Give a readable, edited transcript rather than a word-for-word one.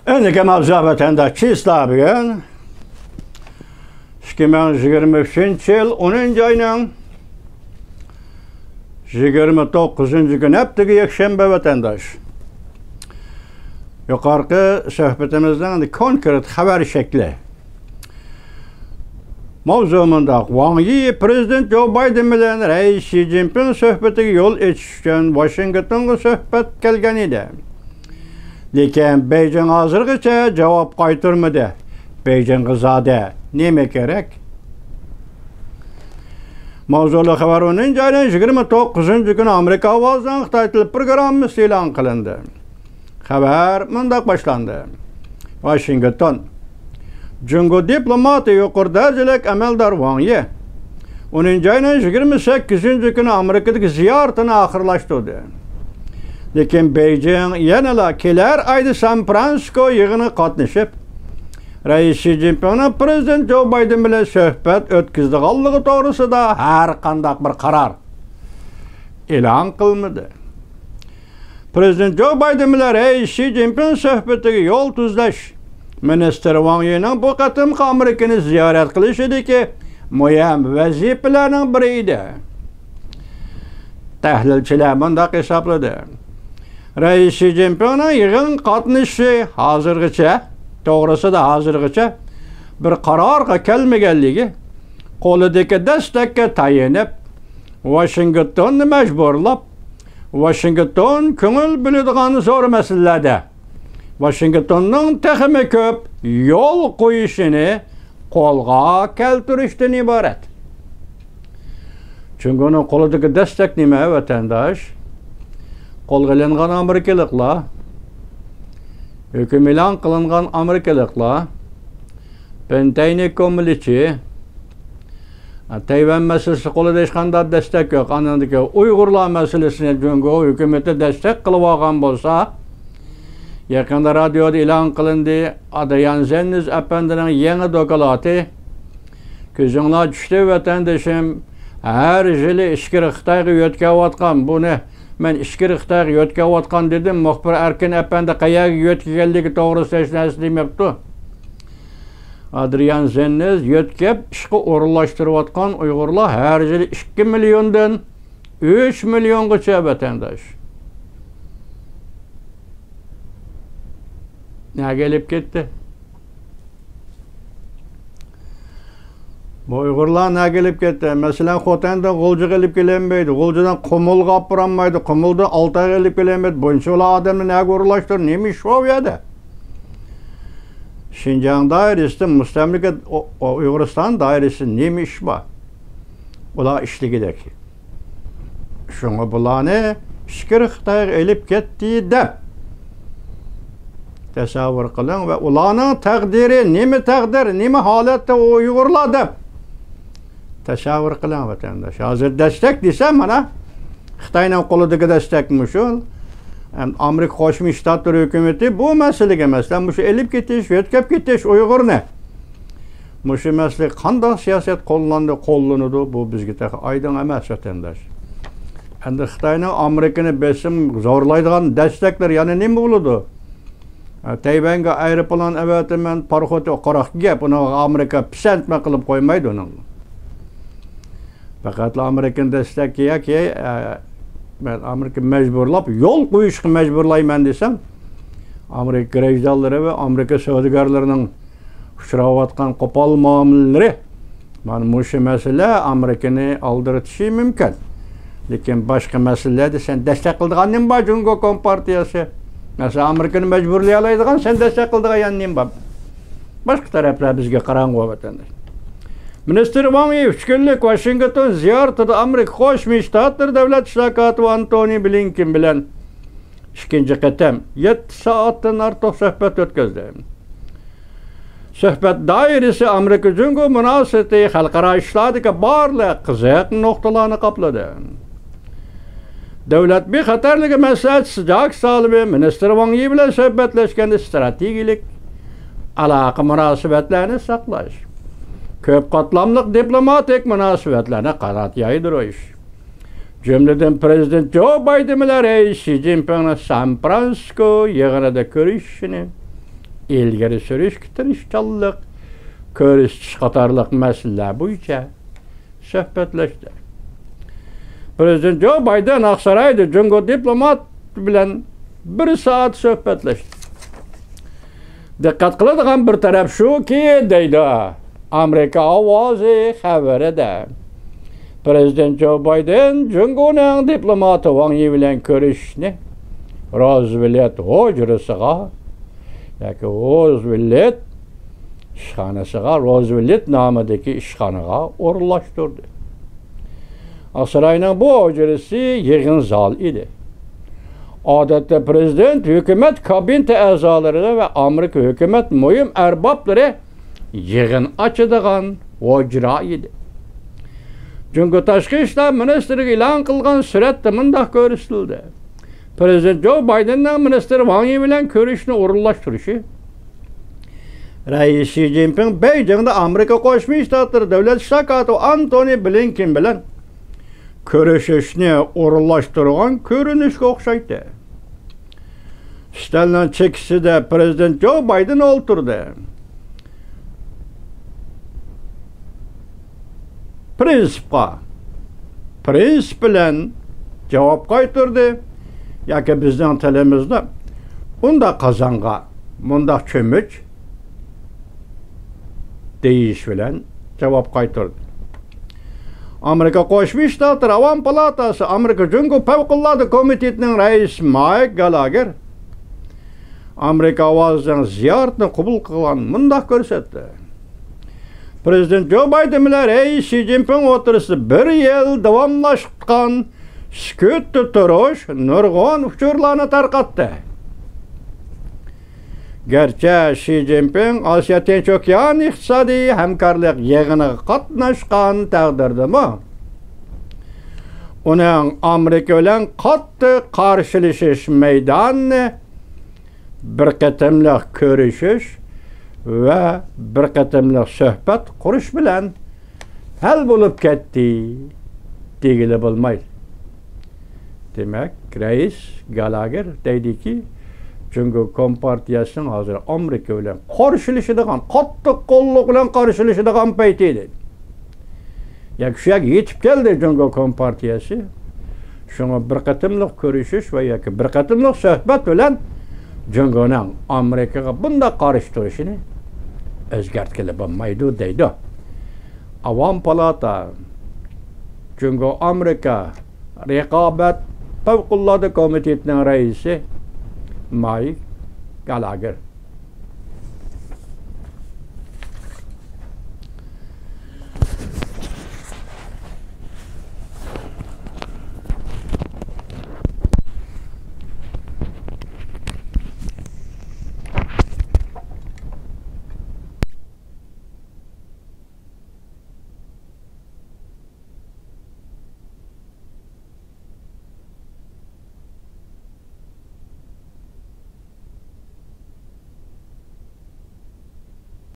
Endiki mavzu vatandashchi bugün 2023 yıl 10. ayının 29. günü hepteki yakshanba vatandaş. Yukarıki sohbetimizden konkret haber şekli. Mavzumunda Wang Yi Prezident Joe Biden bilen Reis Xi Jinping sohbetiga yol etishgan Washingtonga sohbet kelgan edi. Lekin Beijing hozirgacha javob qaytarmadi. Beijing zade nima kerak? Mavzuli xabar 10. ayning 29. kuni Amerika ovozidan Xitoy til programmasi e'lon qilindi. Xabar mundaq boshlandi. Washington Jungo diplomati yuqori darajalik amaldor Wang Yi 10. ayning 28. kuni Amerikadagi ziyoratini oxirlashtirdi. Lekin Beijing yanala kelar ayda San Fransisko yig'ini qatnashib, Reis Xi Jinpingning Prezident Joe Biden bilan suhbat o'tkazdiganligi to'g'risida har qanday bir qaror e'lon qilmadi. Prezident Joe Biden bilan Reis Xi Jinping suhbatiga yo'l tuzlash Minister Wang Yi'ning bu qatimqi Amerikani ziyorat qilish ediki, muhim vazifalarning biri edi. Tahlilchilar bunday hisobladi. Reis Xi Jinpingning yig'in qatnashi hozirgacha, to'g'risida hozirgacha bir qarorga kelmaganligi, qo'lidagi dastakka tayanib, Washingtonni majburlab, Washington ko'ngil biladigan zo'r masalalarda Washingtonning texmi ko'p yo'l qo'yishini qo'lga keltirishdan iborat. Chunki uning qo'lidagi dastak nima, vatandosh? Qo'lga ilingan Amerikaliklar, hukm e'lon qilingan Amerikaliklar, Pentagon ko'milichi, Tayvan masalasi qo'lida hech qanday dastak yo'q. Anandagi Uyg'urlar masalasini Jungo hukumati dastak qilib olgan bo'lsa, yaqinda radioda e'lon qilindi, Adrian Zenniz apandining yangi dokalati ko'zinglar tushdi vatandoshim, har yili ichkari Xitoyga yo'tkayotgan buni men ichkari Xitoyga yo'tkayotgan dedim, muxbir Erkin apandi qayerga yo'tkaganligi to'g'risida hech narsa demabdi. Adrian Zenniz yo'tkab ishga o'rinlashtirayotgan Uyg'urlar har yili 2 milliondan 3 milliongacha vatandosh. Ne gelip gitti? Bu Uyg'urlar ne gelip gitti? Mesela Xotan'dan G'o'lja gelip kelenmeydi. G'o'ljadan Qumulga olib boranmaydi. Qumuldan Altayga gelip kelenmeydi. Buncha ular odamni nega o'rinlashtirdi? Nima ish bu yerda? Şinjan dairesida mustamlika Uyg'uriston dairesi nima ish bor? Ular ishligidek. Shunga bularni ichkari Xitoyga elib ketdi deb tasavvur qiling va ularning taqdiri nima taqdir, nima holatda Uyg'urlar deb tasavvur qiling vatandosh. Hozir dastak desam mana Xitoyning qo'lidagi dastakmi shu? Amerika Qo'shma Shtatlar hukumati bu masalaga masalan shu elib ketish, yo'tkab ketish Uyg'urni. Shu masala qanday siyosat qo'llanadi bu bizga oydin emas vatandosh. Endi Xitoyning Amerikani besim zo'rlaydigan dastaklar yana nima bo'ladi? Tayvanga aeroplan avatiman parxoti qaraq gap, uni Amerika pisandma qilib qo'ymaydi uni. Faqat Amerikan dastak yoki men Amerika majburlab yo'l qo'yishga majburlayman desam, Amerika grajdanlari va Amerika savdogarlarining uchrayotgan qo'pol muomalalari mana shu masala Amerikani aldiritishi mumkin. Lekin boshqa masalalarda sen dastak qildigan nima bor Jungo kompartiyasi? Mesela Amerika'nı mecburlayalaydıgan sen destek kıldığı yanlayın bab. Başka taraflar bizge karanğı vatandaş. Minister Wang Yi 3 günlük Washington ziyaretinde Amerika Qo'shma Shtatlar davlat ishloqoti Antony Blinken bilan ikkinchi qatam 7 soatdan ortiq suhbat o'tkazdi. Suhbat doirasi Amerika Jungo munosabati xalqaro ishlardagi barliq qiziq nuqtalarni qopladi. Devlet bir xatarligi maslahatchisi sıcak salibi Minister Wang Yi bilan suhbatlashganda strategik aloqa munosabatlarni saqlash, ko'p qatlamli diplomatik munosabatlarni qanot yaydirish, Cümleden Prezident Joe Biden bilan Reis Xi Jinpingni San Fransisko yig'inida ko'rishishini ilgari sürüş tirishchanlik ko'rishchish qatorliq masalalar bo'yicha suhbatlashdi. Prezident Joe Biden Aqsaroyda Jungo diplomat bilan 1 soat suhbatlashdi. Diqqat qiladigan bir taraf shuki, deydi Amerika ovozi xabarida. Prezident Joe Biden Jungoning diplomati Wang Yi bilan ko'rishishni Roosevelt hujrasiga yoki Roosevelt ishxonasiga, Roosevelt nomidagi ishxonaga o'rinlashtirdi. Aqsaroyning bu hujrasi yig'in zal edi. Odatda prezident hukumat kabineti a'zolari va Amerika hukumat muhim arboblari yig'in ochadigan hujra edi. Jungo tashqi ishlar ministri e'lon qilgan suratda bundoq ko'rsatildi. Prezident Joe Bidenning ministri Wang Yi bilan ko'rishni o'rinlashtirishi, Rais Xi Jinping Beijingda Amerika Qo'shma Shtatlari davlat shtabi Antony Blinken bilan ko'rishishni o'rinlashtirgan ko'rinishga o'xshaydi. Stalin chekisida prezident Joe Biden o'ltirdi. Prinsip bilan javob qaytardi. Yoki bizning tilimizda unda qozonga, bunda cho'mich deyish bilan javob qaytardi. Amerika Qo'shma Shtatlari Avam palatasi Amerika Jungo favqulodda komitetining raisi Mike Gallagher Amerika ovozining ziyoratini qabul qilgan bundoq ko'rsatdi. Prezident Joe Biden bilan Rais Xi Jinping o'tirishdi 1 yil davomlashgan sukutda turish nurg'un uchurlarni tarqatdi. Garchi Xi Jinping Osiyo Tinch okean iqtisodiy hamkorlik yig'iniga qatnashgan taqdirdami, uning Amerika bilan qattiq qarshilashish maydonini bir qatimliq ko'rishish va bir qatimliq suhbat qurish bilan hal bo'lib ketdi degili bo'lmaydi. Demak, Rais Gallagher deydiki, Jungo Kompartiyasining hozir Amerika bilan qarshilashadigan, qattiq qo'lliq bilan qarshilashadigan payti edi. Yoki shu yerga yetib keldi Jungo Kompartiyasi. Shunga bir qatimliq ko'rishish va yoki bir qatimliq suhbat bilan Jungoning Amerikaga bunda qarshi turishini o'zgartirib bo'lmaydi deydi. Avam palata Jungo Amerika raqobat favqulodda komitetining raisi Mike Gallagher.